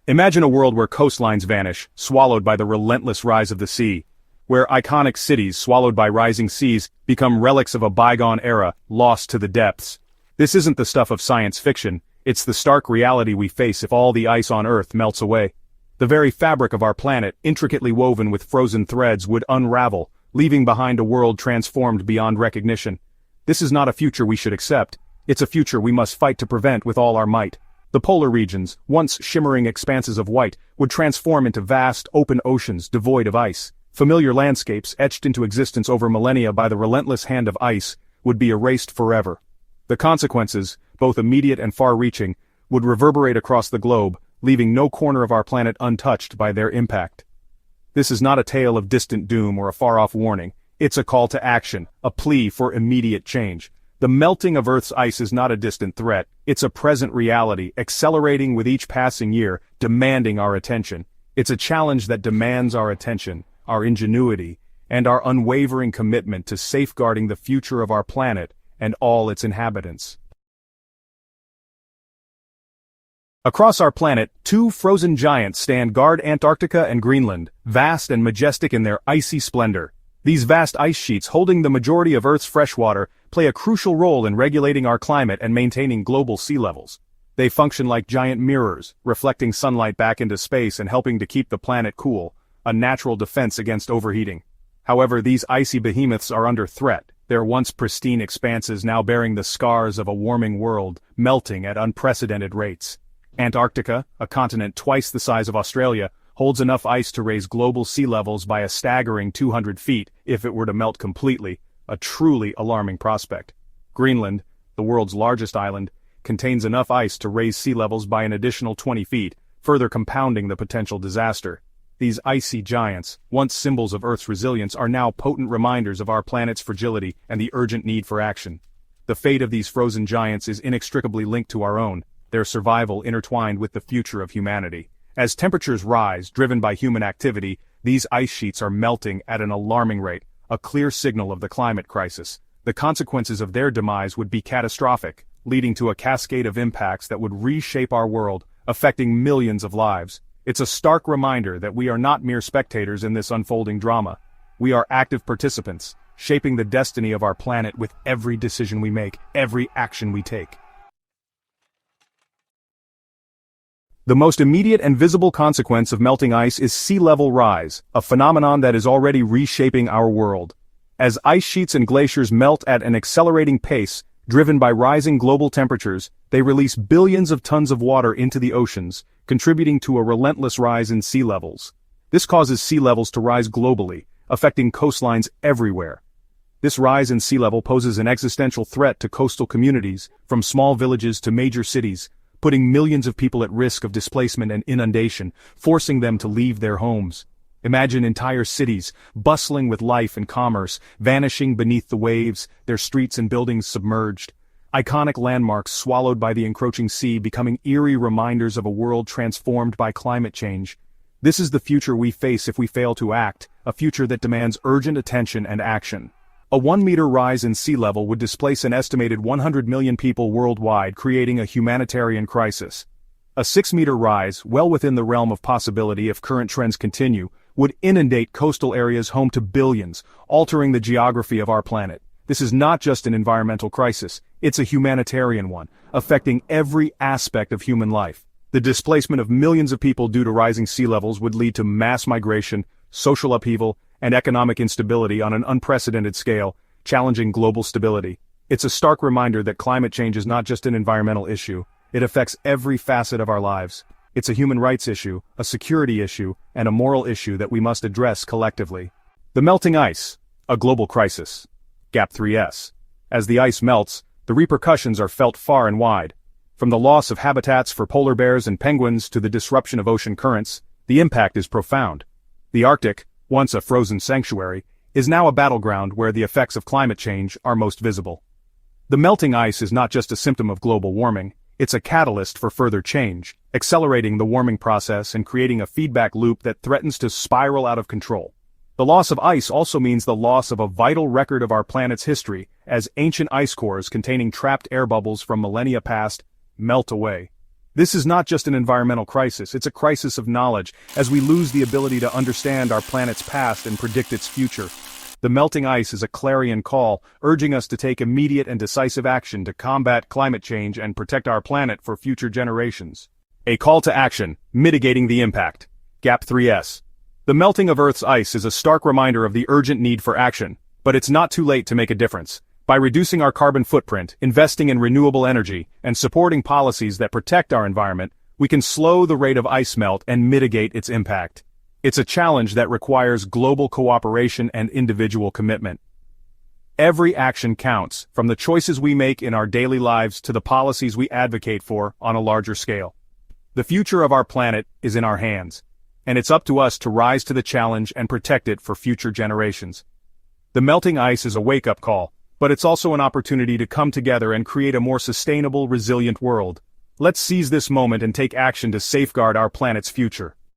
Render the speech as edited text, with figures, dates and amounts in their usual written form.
Imagine a world where coastlines vanish, swallowed by the relentless rise of the sea. Where iconic cities, swallowed by rising seas, become relics of a bygone era, lost to the depths. This isn't the stuff of science fiction, it's the stark reality we face if all the ice on Earth melts away. The very fabric of our planet, intricately woven with frozen threads, would unravel, leaving behind a world transformed beyond recognition. This is not a future we should accept, it's a future we must fight to prevent with all our might. The polar regions, once shimmering expanses of white, would transform into vast, open oceans devoid of ice. Familiar landscapes, etched into existence over millennia by the relentless hand of ice, would be erased forever. The consequences, both immediate and far-reaching, would reverberate across the globe, leaving no corner of our planet untouched by their impact. This is not a tale of distant doom or a far-off warning. It's a call to action, a plea for immediate change. The melting of Earth's ice is not a distant threat, it's a present reality, accelerating with each passing year, demanding our attention. It's a challenge that demands our attention, our ingenuity, and our unwavering commitment to safeguarding the future of our planet and all its inhabitants. Across our planet, two frozen giants stand guard: Antarctica and Greenland, vast and majestic in their icy splendor. These vast ice sheets, holding the majority of Earth's fresh water, play a crucial role in regulating our climate and maintaining global sea levels. They function like giant mirrors, reflecting sunlight back into space and helping to keep the planet cool, a natural defense against overheating. However, these icy behemoths are under threat, their once pristine expanses now bearing the scars of a warming world, melting at unprecedented rates. Antarctica, a continent twice the size of Australia, holds enough ice to raise global sea levels by a staggering 200 feet if it were to melt completely, a truly alarming prospect. Greenland, the world's largest island, contains enough ice to raise sea levels by an additional 20 feet, further compounding the potential disaster. These icy giants, once symbols of Earth's resilience, are now potent reminders of our planet's fragility and the urgent need for action. The fate of these frozen giants is inextricably linked to our own, their survival intertwined with the future of humanity. As temperatures rise, driven by human activity, these ice sheets are melting at an alarming rate, a clear signal of the climate crisis. The consequences of their demise would be catastrophic, leading to a cascade of impacts that would reshape our world, affecting millions of lives. It's a stark reminder that we are not mere spectators in this unfolding drama. We are active participants, shaping the destiny of our planet with every decision we make, every action we take. The most immediate and visible consequence of melting ice is sea level rise, a phenomenon that is already reshaping our world. As ice sheets and glaciers melt at an accelerating pace, driven by rising global temperatures, they release billions of tons of water into the oceans, contributing to a relentless rise in sea levels. This causes sea levels to rise globally, affecting coastlines everywhere. This rise in sea level poses an existential threat to coastal communities, from small villages to major cities, putting millions of people at risk of displacement and inundation, forcing them to leave their homes. Imagine entire cities, bustling with life and commerce, vanishing beneath the waves, their streets and buildings submerged. Iconic landmarks swallowed by the encroaching sea, becoming eerie reminders of a world transformed by climate change. This is the future we face if we fail to act, a future that demands urgent attention and action. A 1-meter rise in sea level would displace an estimated 100 million people worldwide, creating a humanitarian crisis. A 6-meter rise, well within the realm of possibility if current trends continue, would inundate coastal areas home to billions, altering the geography of our planet. This is not just an environmental crisis, it's a humanitarian one, affecting every aspect of human life. The displacement of millions of people due to rising sea levels would lead to mass migration, social upheaval, and economic instability on an unprecedented scale, challenging global stability. It's a stark reminder that climate change is not just an environmental issue, it affects every facet of our lives. It's a human rights issue, a security issue, and a moral issue that we must address collectively. The melting ice, a global crisis. Gap 3S. As the ice melts, the repercussions are felt far and wide. From the loss of habitats for polar bears and penguins to the disruption of ocean currents, the impact is profound. The Arctic, once a frozen sanctuary, is now a battleground where the effects of climate change are most visible. The melting ice is not just a symptom of global warming, it's a catalyst for further change, accelerating the warming process and creating a feedback loop that threatens to spiral out of control. The loss of ice also means the loss of a vital record of our planet's history, as ancient ice cores containing trapped air bubbles from millennia past melt away. This is not just an environmental crisis, it's a crisis of knowledge, as we lose the ability to understand our planet's past and predict its future. The melting ice is a clarion call, urging us to take immediate and decisive action to combat climate change and protect our planet for future generations. A call to action, mitigating the impact. Gap 3S. The melting of Earth's ice is a stark reminder of the urgent need for action, but it's not too late to make a difference. By reducing our carbon footprint, investing in renewable energy, and supporting policies that protect our environment, we can slow the rate of ice melt and mitigate its impact. It's a challenge that requires global cooperation and individual commitment. Every action counts, from the choices we make in our daily lives to the policies we advocate for on a larger scale. The future of our planet is in our hands, and it's up to us to rise to the challenge and protect it for future generations. The melting ice is a wake-up call, but it's also an opportunity to come together and create a more sustainable, resilient world. Let's seize this moment and take action to safeguard our planet's future.